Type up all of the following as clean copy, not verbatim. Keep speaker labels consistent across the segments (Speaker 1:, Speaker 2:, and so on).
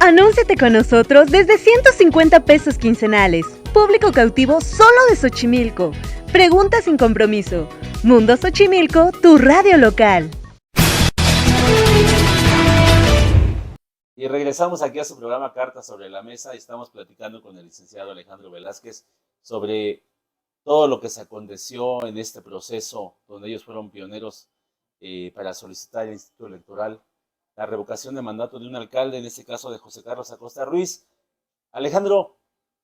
Speaker 1: Anúnciate con nosotros desde 150 pesos quincenales. Público cautivo solo de Xochimilco. Pregunta sin compromiso. Mundo Xochimilco, tu radio local.
Speaker 2: Y regresamos aquí a su programa Cartas sobre la Mesa y estamos platicando con el licenciado Alejandro Velázquez sobre todo lo que se aconteció en este proceso donde ellos fueron pioneros para solicitar el Instituto Electoral la revocación de mandato de un alcalde, en este caso de José Carlos Acosta Ruiz. Alejandro,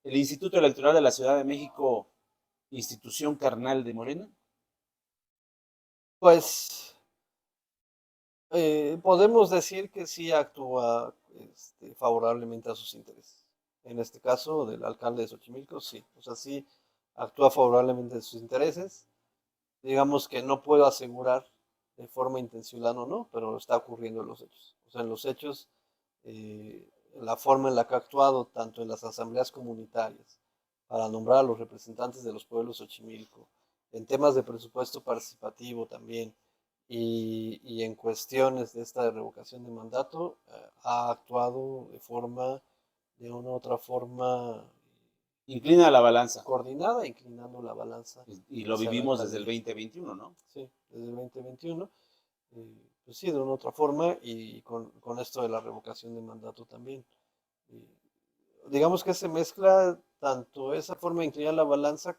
Speaker 2: ¿el Instituto Electoral de la Ciudad de México, institución carnal de Morena?
Speaker 3: Pues podemos decir que sí actúa favorablemente a sus intereses. En este caso, del alcalde de Xochimilco, sí. O sea, sí actúa favorablemente a sus intereses. Digamos que no puedo asegurar de forma intencional o no, pero está ocurriendo en los hechos. O sea, en los hechos, la forma en la que ha actuado, tanto en las asambleas comunitarias, para nombrar a los representantes de los pueblos Xochimilco, en temas de presupuesto participativo también, y en cuestiones de esta revocación de mandato, ha actuado de una u otra forma,
Speaker 2: Inclina la balanza.
Speaker 3: coordinada, inclinando la balanza.
Speaker 2: Y lo vivimos desde el 2021, ¿no?
Speaker 3: Sí, desde el 2021. Pues sí, de una u otra forma, y con esto de la revocación de mandato también. Digamos que se mezcla tanto esa forma de inclinar la balanza,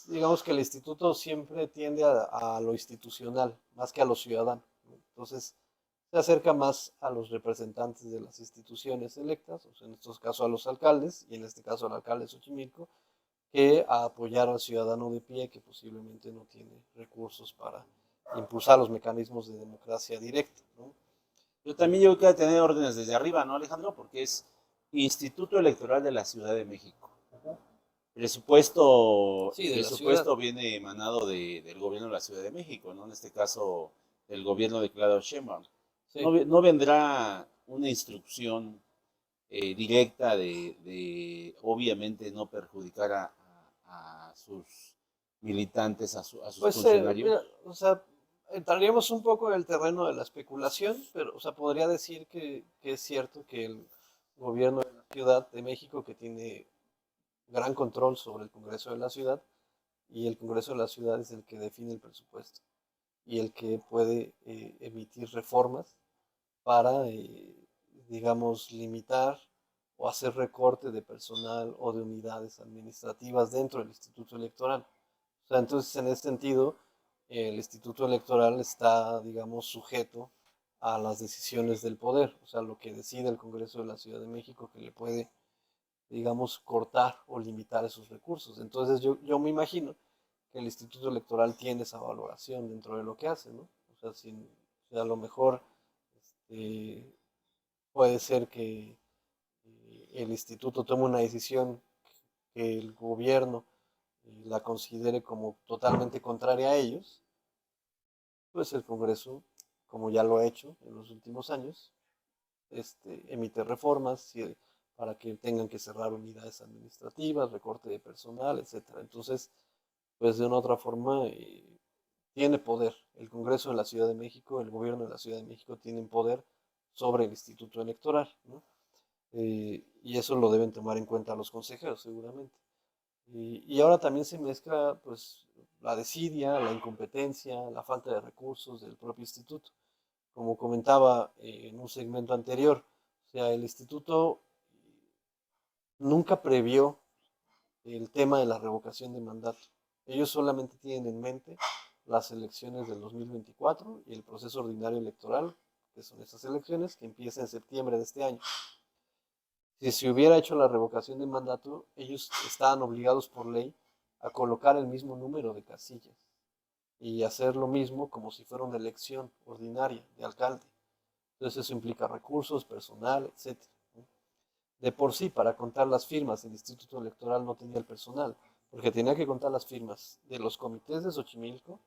Speaker 3: digamos que el instituto siempre tiende a lo institucional, más que a lo ciudadano, ¿no? Entonces, se acerca más a los representantes de las instituciones electas, o sea, en estos casos a los alcaldes, y en este caso al alcalde de Xochimilco, que a apoyar al ciudadano de pie que posiblemente no tiene recursos para impulsar los mecanismos de democracia directa, ¿no?
Speaker 2: Yo creo que tener órdenes desde arriba, ¿no, Alejandro? Porque es Instituto Electoral de la Ciudad de México. Presupuesto,
Speaker 3: Sí, de la ciudad.
Speaker 2: presupuesto viene emanado del gobierno de la Ciudad de México, ¿no? En este caso, del gobierno de Claudia Sheinbaum.
Speaker 3: Sí.
Speaker 2: No vendrá una instrucción directa obviamente, no perjudicar a sus militantes, a sus
Speaker 3: Pues,
Speaker 2: funcionarios.
Speaker 3: mira, o sea, entraríamos un poco en el terreno de la especulación, pero, o sea, podría decir que es cierto que el gobierno de la Ciudad de México, que tiene gran control sobre el Congreso de la Ciudad, y el Congreso de la Ciudad es el que define el presupuesto y el que puede emitir reformas para, digamos, limitar o hacer recorte de personal o de unidades administrativas dentro del Instituto Electoral. O sea, entonces, en ese sentido, el Instituto Electoral está, digamos, sujeto a las decisiones del poder, o sea, lo que decide el Congreso de la Ciudad de México, que le puede, digamos, cortar o limitar esos recursos. Entonces, yo me imagino que el Instituto Electoral tiene esa valoración dentro de lo que hace, ¿no? O sea, a lo mejor este, puede ser que el instituto tome una decisión que el gobierno la considere como totalmente contraria a ellos, pues el Congreso, como ya lo ha hecho en los últimos años, emite reformas para que tengan que cerrar unidades administrativas, recorte de personal, etcétera. Entonces, pues de una u otra forma, tiene poder. El Congreso de la Ciudad de México, el gobierno de la Ciudad de México tienen poder sobre el Instituto Electoral, ¿no? Y eso lo deben tomar en cuenta los consejeros, seguramente. Y ahora también se mezcla, pues, la desidia, la incompetencia, la falta de recursos del propio instituto. Como comentaba en un segmento anterior, o sea, el instituto nunca previó el tema de la revocación de mandato. Ellos solamente tienen en mente las elecciones del 2024 y el proceso ordinario electoral, que son estas elecciones que empiezan en septiembre de este año. Si se hubiera hecho la revocación de mandato, ellos estaban obligados por ley a colocar el mismo número de casillas y hacer lo mismo como si fuera una elección ordinaria de alcalde. Entonces eso implica recursos, personal, etcétera. De por sí, para contar las firmas, el Instituto Electoral no tenía el personal, porque tenía que contar las firmas de los comités de Xochimilco,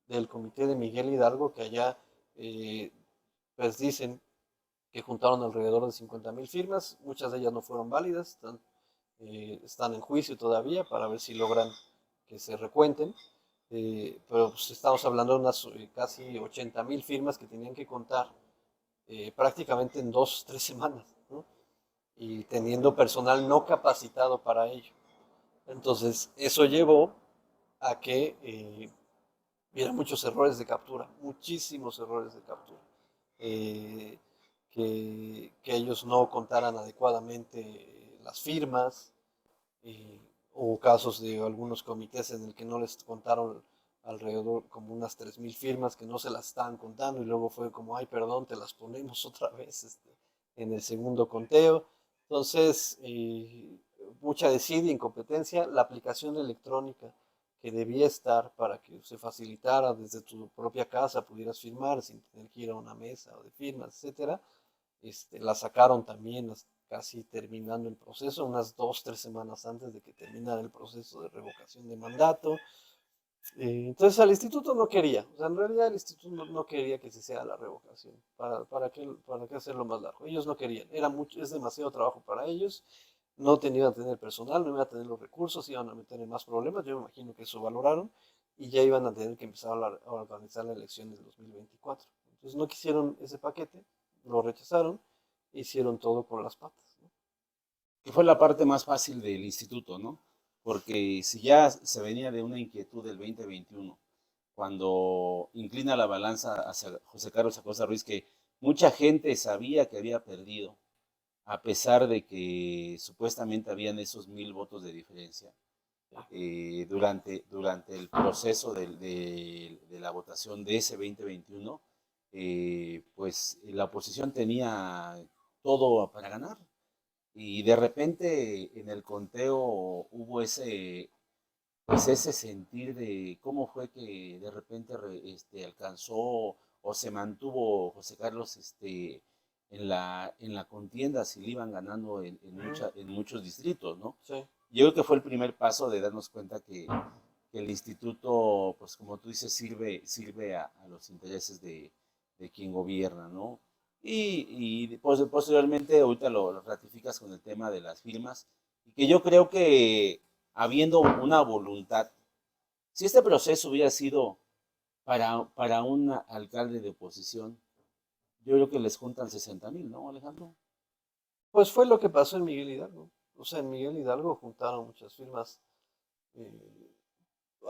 Speaker 3: del comité de Miguel Hidalgo, que allá pues dicen que juntaron alrededor de 50,000 firmas, muchas de ellas no fueron válidas, están en juicio todavía para ver si logran que se recuenten, pero pues estamos hablando de unas casi 80,000 firmas que tenían que contar prácticamente en 2 o 3 semanas, ¿no? y teniendo personal no capacitado para ello. Entonces, eso llevó a que hubiera muchos errores de captura, muchísimos errores de captura. Eh, que ellos no contaran adecuadamente las firmas, eh, hubo casos de algunos comités en el que no les contaron alrededor como unas 3.000 firmas que no se las estaban contando y luego fue como, ay, perdón, te las ponemos otra vez en el segundo conteo. Entonces, mucha desidia, incompetencia, la aplicación electrónica que debía estar para que se facilitara desde tu propia casa, pudieras firmar sin tener que ir a una mesa de firmas, etcétera. La sacaron también casi terminando el proceso, unas 2, 3 semanas antes de que terminara el proceso de revocación de mandato. Entonces el instituto no quería, o sea, en realidad el instituto no quería que se hiciera la revocación. ¿Para qué hacerlo más largo? Ellos no querían, es demasiado trabajo para ellos, no tenían a tener personal, no iban a tener los recursos, iban a meter en más problemas, yo me imagino que eso valoraron y ya iban a tener que empezar a organizar la elección del 2024. Entonces no quisieron ese paquete, lo rechazaron, hicieron todo por las patas, ¿no?
Speaker 2: Que fue la parte más fácil del instituto, ¿no? Porque si ya se venía de una inquietud del 2021, cuando inclina la balanza hacia José Carlos Acosta Ruiz, que mucha gente sabía que había perdido, a pesar de que supuestamente habían esos 1,000 votos de diferencia, durante el proceso de la votación de ese 2021, pues la oposición tenía todo para ganar. Y de repente en el conteo hubo pues ese sentir de cómo fue que de repente alcanzó o se mantuvo José Carlos en la contienda, si le iban ganando en muchos distritos, ¿no?
Speaker 3: Sí.
Speaker 2: Yo creo que fue el primer paso de darnos cuenta que el instituto, pues como tú dices, sirve a los intereses de quien gobierna, ¿no? Y pues, posteriormente, ahorita lo ratificas con el tema de las firmas, y que yo creo que habiendo una voluntad, si este proceso hubiera sido para un alcalde de oposición, yo creo que les juntan 60,000, ¿no, Alejandro?
Speaker 3: Pues fue lo que pasó en Miguel Hidalgo. O sea, en Miguel Hidalgo juntaron muchas firmas. eh,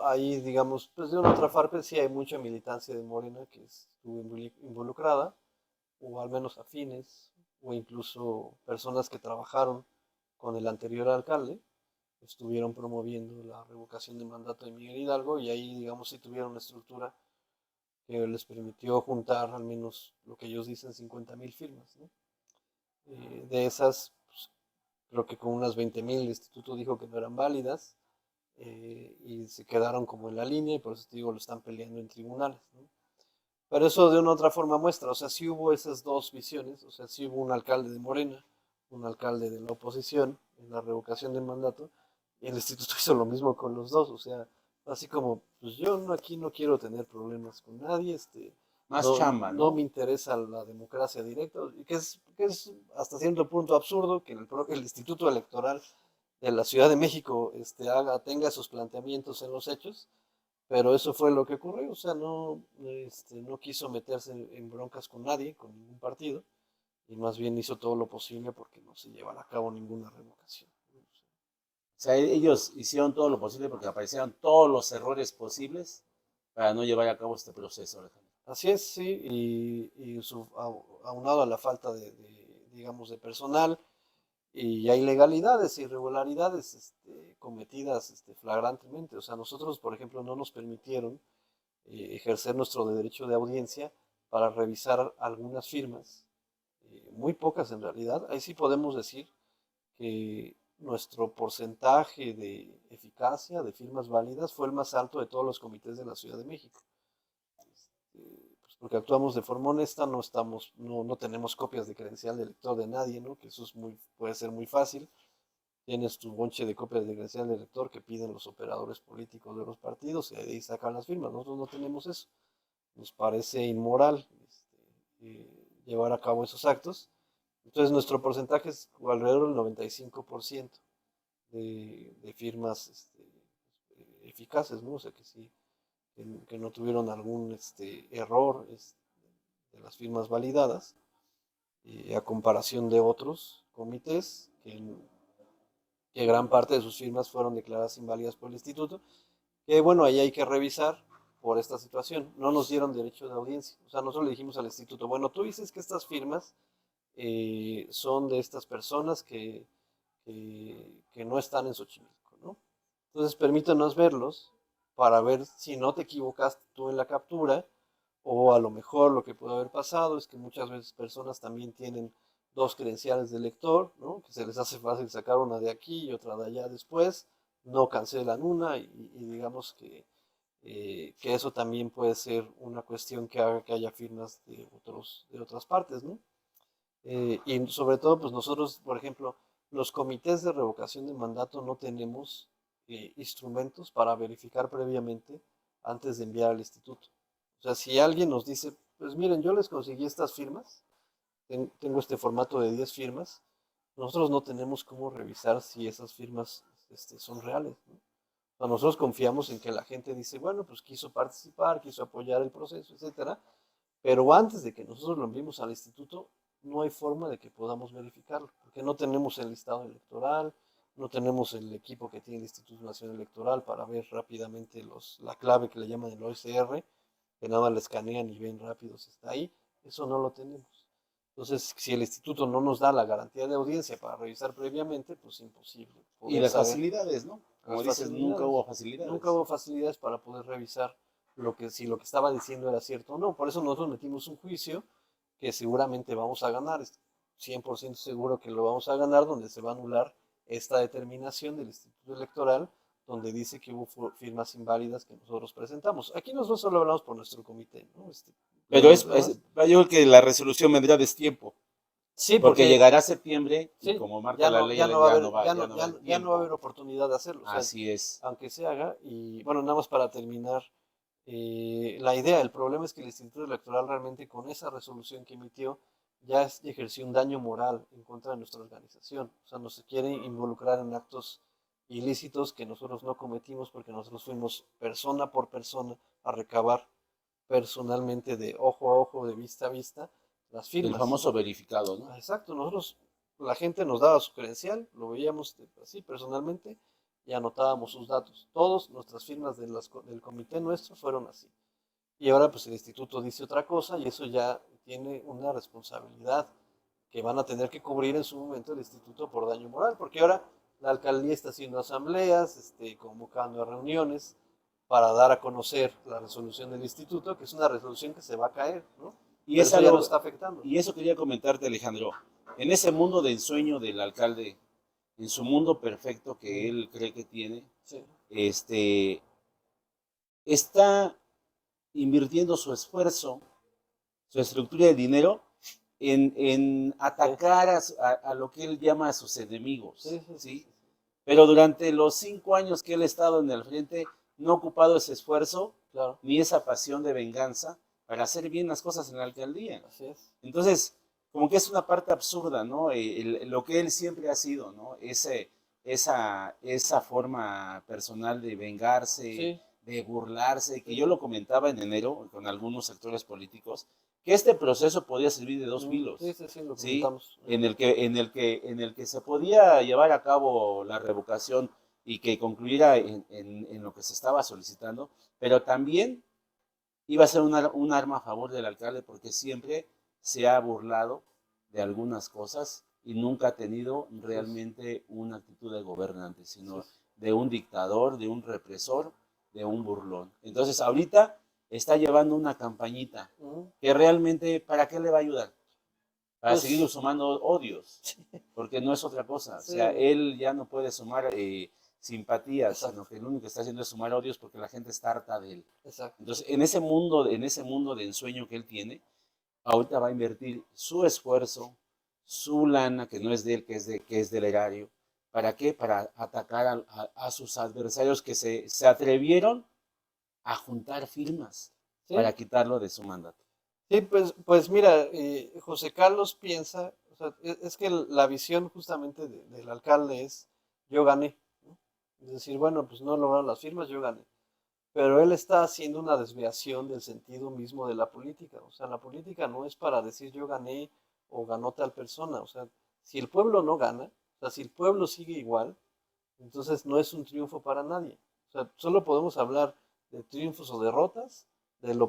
Speaker 3: Ahí, digamos, pues de una otra parte sí hay mucha militancia de Morena que estuvo involucrada, o al menos afines, o incluso personas que trabajaron con el anterior alcalde, estuvieron promoviendo la revocación de mandato de Miguel Hidalgo y ahí, digamos, sí tuvieron una estructura que les permitió juntar al menos lo que ellos dicen 50.000 firmas, ¿no? De esas, pues, creo que con unas 20.000 el instituto dijo que no eran válidas, y se quedaron como en la línea y por eso te digo, lo están peleando en tribunales, ¿no? Pero eso de una u otra forma muestra, o sea, sí hubo esas dos visiones, o sea, sí hubo un alcalde de Morena, un alcalde de la oposición en la revocación del mandato, y el instituto hizo lo mismo con los dos, o sea, así como, pues yo aquí no quiero tener problemas con nadie,
Speaker 2: Más
Speaker 3: no,
Speaker 2: chamba,
Speaker 3: no me
Speaker 2: ¿no?
Speaker 3: interesa la democracia directa, y que es hasta cierto punto absurdo que el Instituto Electoral de la Ciudad de México tenga esos planteamientos en los hechos, pero eso fue lo que ocurrió, o sea, no quiso meterse en broncas con nadie, con ningún partido, y más bien hizo todo lo posible porque no se llevara a cabo ninguna revocación.
Speaker 2: O sea, ellos hicieron todo lo posible porque aparecieron todos los errores posibles para no llevar a cabo este proceso, Alejandro.
Speaker 3: Así es, sí, y aunado a la falta digamos, de personal, y hay ilegalidades e irregularidades cometidas flagrantemente. O sea, nosotros, por ejemplo, no nos permitieron ejercer nuestro derecho de audiencia para revisar algunas firmas, muy pocas en realidad. Ahí sí podemos decir que nuestro porcentaje de eficacia de firmas válidas fue el más alto de todos los comités de la Ciudad de México. Pues porque actuamos de forma honesta, no tenemos copias de credencial de lector de nadie, ¿no? Que eso puede ser muy fácil. Tienes tu bonche de copias de credencial de lector que piden los operadores políticos de los partidos y de ahí sacan las firmas. Nosotros no tenemos eso. Nos parece inmoral llevar a cabo esos actos. Entonces nuestro porcentaje es alrededor del 95% de firmas eficaces, ¿no? O sea que sí, que no tuvieron algún error de las firmas validadas, a comparación de otros comités que gran parte de sus firmas fueron declaradas inválidas por el instituto, que bueno, ahí hay que revisar por esta situación. No nos dieron derecho de audiencia. O sea, nosotros le dijimos al instituto, bueno, tú dices que estas firmas son de estas personas que no están en Xochimilco, ¿no? Entonces permítanos verlos para ver si no te equivocaste tú en la captura, o a lo mejor lo que puede haber pasado es que muchas veces personas también tienen dos credenciales de lector, ¿no? Que se les hace fácil sacar una de aquí y otra de allá después, no cancelan una y digamos que eso también puede ser una cuestión que haga que haya firmas de otras partes, ¿no? Y sobre todo, pues nosotros, por ejemplo, los comités de revocación de mandato no tenemos instrumentos para verificar previamente antes de enviar al instituto. O sea, si alguien nos dice, pues miren, yo les conseguí estas firmas, tengo este formato de 10 firmas, nosotros no tenemos cómo revisar si esas firmas son reales, ¿no? O sea, nosotros confiamos en que la gente dice, bueno, pues quiso participar, quiso apoyar el proceso, etcétera, pero antes de que nosotros lo enviemos al instituto, no hay forma de que podamos verificarlo, porque no tenemos el listado electoral, no tenemos el equipo que tiene el Instituto Nacional Electoral para ver rápidamente la clave que le llaman el OSR, que nada más la escanean y ven rápido si está ahí. Eso no lo tenemos. Entonces, si el instituto no nos da la garantía de audiencia para revisar previamente, pues imposible
Speaker 2: Y
Speaker 3: poder
Speaker 2: las
Speaker 3: saber
Speaker 2: facilidades, ¿no? Como
Speaker 3: las
Speaker 2: dices, nunca
Speaker 3: facilidades.
Speaker 2: hubo facilidades.
Speaker 3: Nunca hubo facilidades para poder revisar si lo que estaba diciendo era cierto o no. Por eso nosotros metimos un juicio que seguramente vamos a ganar, 100% seguro que lo vamos a ganar, donde se va a anular esta determinación del Instituto Electoral, donde dice que hubo firmas inválidas que nosotros presentamos. Aquí nosotros solo hablamos por nuestro comité, ¿no?
Speaker 2: Pero yo creo que la resolución vendrá destiempo.
Speaker 3: Sí,
Speaker 2: Porque
Speaker 3: porque
Speaker 2: llegará septiembre y
Speaker 3: sí,
Speaker 2: como marca
Speaker 3: ya
Speaker 2: la
Speaker 3: no,
Speaker 2: ley,
Speaker 3: ya no va a haber,
Speaker 2: ya no va a haber
Speaker 3: ya no va a
Speaker 2: tiempo.
Speaker 3: haber oportunidad de hacerlo. O sea,
Speaker 2: Así es.
Speaker 3: aunque se haga, y bueno, nada más para terminar, la idea, el problema es que el Instituto Electoral realmente con esa resolución que emitió ya ejerció un daño moral en contra de nuestra organización. O sea, nos quiere involucrar en actos ilícitos que nosotros no cometimos porque nosotros fuimos persona por persona a recabar personalmente de ojo a ojo, de vista a vista, las
Speaker 2: El
Speaker 3: firmas.
Speaker 2: famoso verificado, ¿no?
Speaker 3: Exacto, nosotros, la gente nos daba su credencial, lo veíamos así personalmente y anotábamos sus datos. Todas nuestras firmas del comité nuestro fueron así. Y ahora pues el instituto dice otra cosa y eso ya tiene una responsabilidad que van a tener que cubrir en su momento el instituto por daño moral, porque ahora la alcaldía está haciendo asambleas, convocando a reuniones para dar a conocer la resolución del instituto, que es una resolución que se va a caer, ¿no?
Speaker 2: Y
Speaker 3: Pero
Speaker 2: es
Speaker 3: eso ya
Speaker 2: algo,
Speaker 3: nos está afectando.
Speaker 2: y eso quería comentarte, Alejandro. En ese mundo de ensueño del alcalde, en su mundo perfecto que él cree que tiene,
Speaker 3: Sí.
Speaker 2: Está invirtiendo su esfuerzo, su estructura de dinero en atacar a lo que él llama a sus enemigos, ¿sí? Pero durante los 5 años que él ha estado en el frente, no ha ocupado ese esfuerzo,
Speaker 3: Claro.
Speaker 2: ni esa pasión de venganza para hacer bien las cosas en la alcaldía.
Speaker 3: Así es.
Speaker 2: Entonces, como que es una parte absurda, ¿no? Lo que él siempre ha sido, ¿no? Esa forma personal de vengarse,
Speaker 3: Sí.
Speaker 2: de burlarse, que yo lo comentaba en enero con algunos actores políticos, que este proceso podía servir de dos filos.
Speaker 3: Sí, lo
Speaker 2: ¿sí?
Speaker 3: comentamos.
Speaker 2: En el que se podía llevar a cabo la revocación y que concluyera en lo que se estaba solicitando, pero también iba a ser un arma a favor del alcalde porque siempre se ha burlado de algunas cosas y nunca ha tenido realmente una actitud de gobernante, sino de un dictador, de un represor, de un burlón. Entonces ahorita está llevando una campañita que realmente, ¿para qué le va a ayudar? Para seguir sumando odios, porque no es otra cosa.
Speaker 3: Sí.
Speaker 2: O sea, él ya no puede sumar simpatías,
Speaker 3: Exacto.
Speaker 2: sino que lo único que está haciendo es sumar odios porque la gente está harta de él.
Speaker 3: Exacto.
Speaker 2: Entonces, en ese mundo de ensueño que él tiene, ahorita va a invertir su esfuerzo, su lana, que no es de él, que es del erario. ¿Para qué? Para atacar a sus adversarios que se atrevieron a juntar firmas para quitarlo de su mandato.
Speaker 3: Sí, pues mira, José Carlos piensa, o sea, es que la visión justamente del alcalde es, yo gané, ¿no? Es decir, bueno, pues no lograron las firmas, yo gané. Pero él está haciendo una desviación del sentido mismo de la política. O sea, la política no es para decir yo gané o ganó tal persona. O sea, Si el pueblo no gana, o sea, si el pueblo sigue igual, entonces no es un triunfo para nadie. O sea, solo podemos hablar de triunfos o derrotas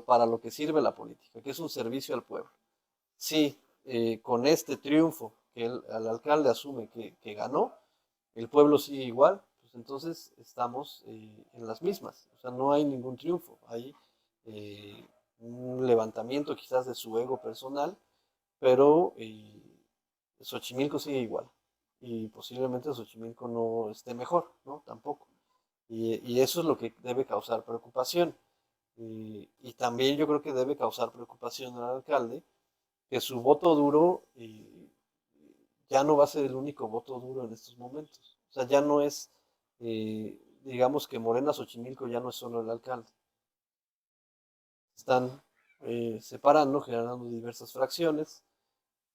Speaker 3: para lo que sirve la política, que es un servicio al pueblo. Si con este triunfo que el alcalde asume que ganó, el pueblo sigue igual, pues entonces estamos en las mismas. O sea, no hay ningún triunfo. Hay un levantamiento quizás de su ego personal, pero Xochimilco sigue igual. Y posiblemente Xochimilco no esté mejor, ¿no? Tampoco. Y eso es lo que debe causar preocupación. Y también yo creo que debe causar preocupación al alcalde que su voto duro ya no va a ser el único voto duro en estos momentos. O sea, ya no es, digamos que Morena Xochimilco ya no es solo el alcalde. Están separando, generando diversas fracciones.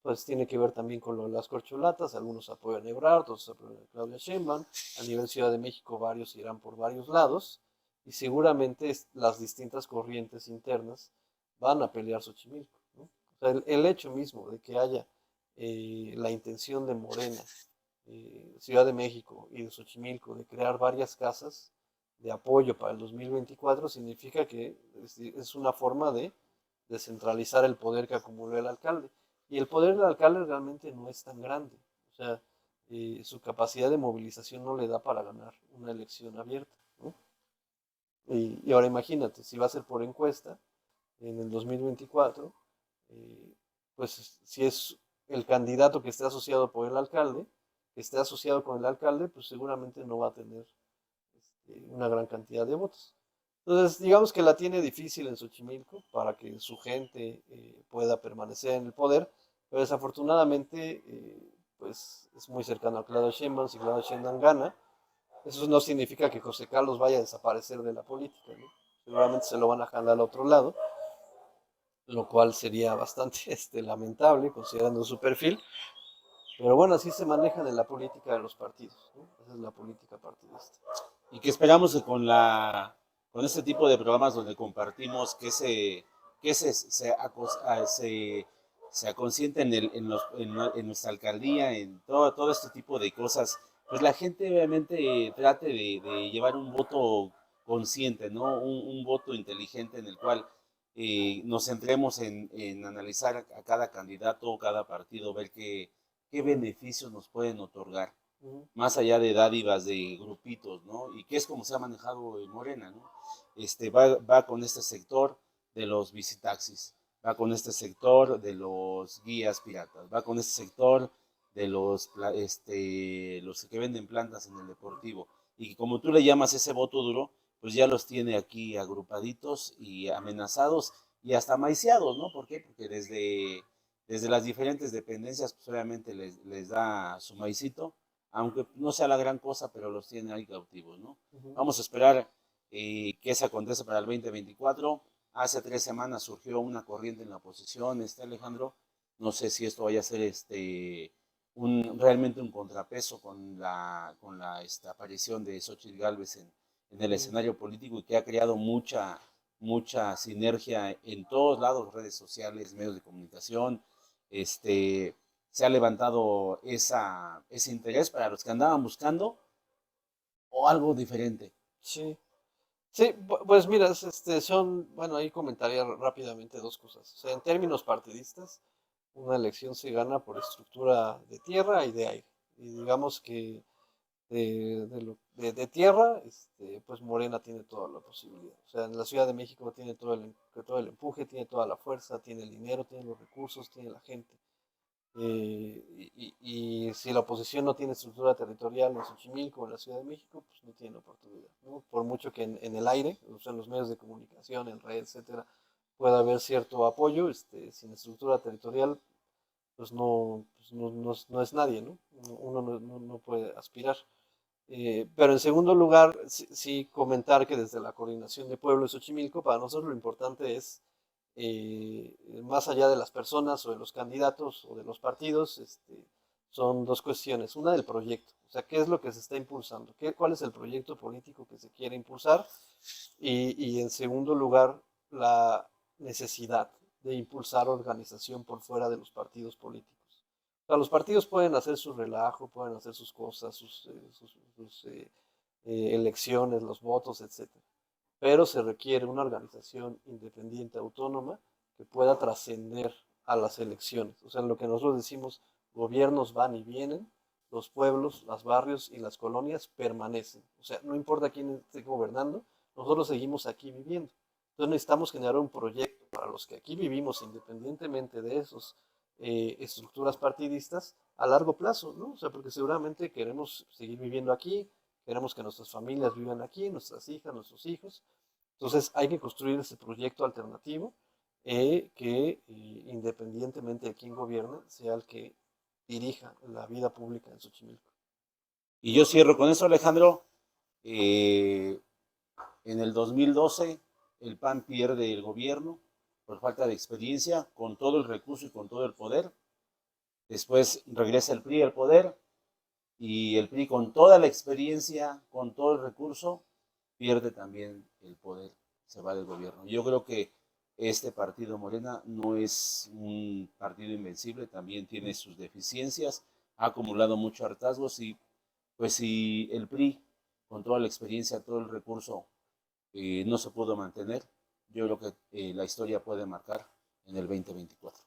Speaker 3: Pues tiene que ver también con lo de las corcholatas. Algunos apoyan a Ebrard, otros apoyan a Claudia Sheinbaum. A nivel Ciudad de México varios irán por varios lados. Y seguramente las distintas corrientes internas van a pelear Xochimilco, ¿no? O sea, el hecho mismo de que haya la intención de Morena, Ciudad de México y de Xochimilco de crear varias casas de apoyo para el 2024 significa que es una forma de descentralizar el poder que acumuló el alcalde. Y el poder del alcalde realmente no es tan grande. O sea, su capacidad de movilización no le da para ganar una elección abierta, ¿no? Y ahora imagínate, si va a ser por encuesta en el 2024, eh, pues si es el candidato que esté asociado por el alcalde, que esté asociado con el alcalde, pues seguramente no va a tener una gran cantidad de votos. Entonces, digamos que la tiene difícil en Xochimilco para que su gente pueda permanecer en el poder, pero desafortunadamente, pues es muy cercano a Claudia Sheinbaum. Si Claudia Sheinbaum gana, eso no significa que José Carlos vaya a desaparecer de la política, ¿no? Seguramente se lo van a jalar al otro lado, lo cual sería bastante lamentable considerando su perfil. Pero bueno, así se manejan en la política de los partidos, ¿no? Esa es la política partidista.
Speaker 2: Y que esperamos que con este tipo de programas donde compartimos se aconsciente en nuestra alcaldía, en todo este tipo de cosas, pues la gente obviamente trate de llevar un voto consciente, ¿no? Un voto inteligente en el cual nos centremos en analizar a cada candidato, cada partido, ver qué beneficios nos pueden otorgar más allá de dádivas de grupitos, ¿no? Y que es como se ha manejado en Morena, ¿no? Va con este sector de los visitaxis, va con este sector de los guías piratas, va con este sector de los que venden plantas en el deportivo. Y que como tú le llamas ese voto duro, pues ya los tiene aquí agrupaditos y amenazados y hasta maiciados, ¿no? ¿Por qué? Porque desde las diferentes dependencias, pues obviamente les da su maicito, aunque no sea la gran cosa, pero los tiene ahí cautivos, ¿no? Vamos a esperar qué se acontece para el 2024. Hace 3 semanas surgió una corriente en la oposición, Alejandro. No sé si esto vaya a ser realmente un contrapeso con la aparición de Xochitl Gálvez en el escenario político y que ha creado mucha sinergia en todos lados, redes sociales, medios de comunicación. Se ha levantado ese interés para los que andaban buscando o algo diferente.
Speaker 3: Sí, sí, pues mira, bueno, ahí comentaría rápidamente dos cosas. O sea, en términos partidistas, una elección se gana por estructura de tierra y de aire. Y digamos que de tierra, pues Morena tiene toda la posibilidad. O sea, en la Ciudad de México tiene todo el empuje, tiene toda la fuerza, tiene el dinero, tiene los recursos, tiene la gente. Y si la oposición no tiene estructura territorial en Xochimilco o en la Ciudad de México, pues no tiene oportunidad, ¿no? Por mucho que en el aire, o sea, en los medios de comunicación, en red, etcétera, pueda haber cierto apoyo, sin estructura territorial, pues no es nadie, ¿no? Uno no puede aspirar. Pero en segundo lugar, sí comentar que desde la coordinación de Pueblo de Xochimilco, para nosotros lo importante es, más allá de las personas o de los candidatos o de los partidos, son dos cuestiones. Una del proyecto, o sea, qué es lo que se está impulsando, cuál es el proyecto político que se quiere impulsar, y en segundo lugar, la necesidad de impulsar organización por fuera de los partidos políticos. O sea, los partidos pueden hacer su relajo, pueden hacer sus cosas, sus elecciones, los votos, etcétera. Pero se requiere una organización independiente, autónoma, que pueda trascender a las elecciones. O sea, en lo que nosotros decimos, gobiernos van y vienen, los pueblos, los barrios y las colonias permanecen. O sea, no importa quién esté gobernando, nosotros seguimos aquí viviendo. Entonces necesitamos generar un proyecto para los que aquí vivimos, independientemente de esas estructuras partidistas, a largo plazo, ¿no? O sea, porque seguramente queremos seguir viviendo aquí, queremos que nuestras familias vivan aquí, nuestras hijas, nuestros hijos. Entonces hay que construir ese proyecto alternativo que independientemente de quién gobierne, sea el que dirija la vida pública en Xochimilco.
Speaker 2: Y yo cierro con eso, Alejandro. En el 2012 el PAN pierde el gobierno por falta de experiencia, con todo el recurso y con todo el poder. Después regresa el PRI al poder y el PRI con toda la experiencia, con todo el recurso, pierde también el poder, se va del gobierno. Yo creo que este partido Morena no es un partido invencible, también tiene sus deficiencias, ha acumulado muchos hartazgos y pues si el PRI con toda la experiencia, todo el recurso no se pudo mantener, yo creo que la historia puede marcar en el 2024.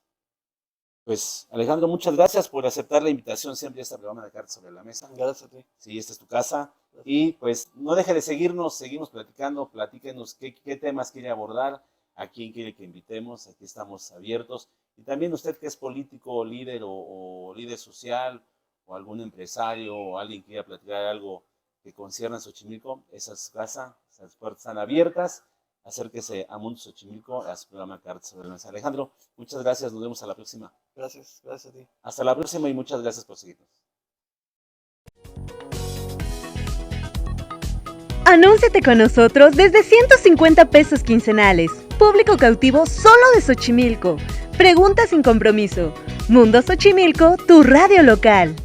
Speaker 2: Pues Alejandro, muchas gracias por aceptar la invitación siempre a este programa de Cartas sobre la Mesa.
Speaker 3: Gracias a ti.
Speaker 2: Sí, esta es tu casa. Y pues no deje de seguirnos, seguimos platicando, platíquenos qué temas quiere abordar, a quién quiere que invitemos, aquí estamos abiertos. Y también usted que es político, líder o líder social, o algún empresario, o alguien que quiera platicar algo que concierne a Xochimilco, esa es su casa, esas puertas están abiertas. Acérquese a Mundo Xochimilco, a su programa Cartas sobre la Mesa. Alejandro, muchas gracias, nos vemos a la próxima.
Speaker 3: Gracias a ti.
Speaker 2: Hasta la próxima y muchas gracias por seguirnos.
Speaker 1: Anúnciate con nosotros desde 150 pesos quincenales. Público cautivo solo de Xochimilco. Pregunta sin compromiso. Mundo Xochimilco, tu radio local.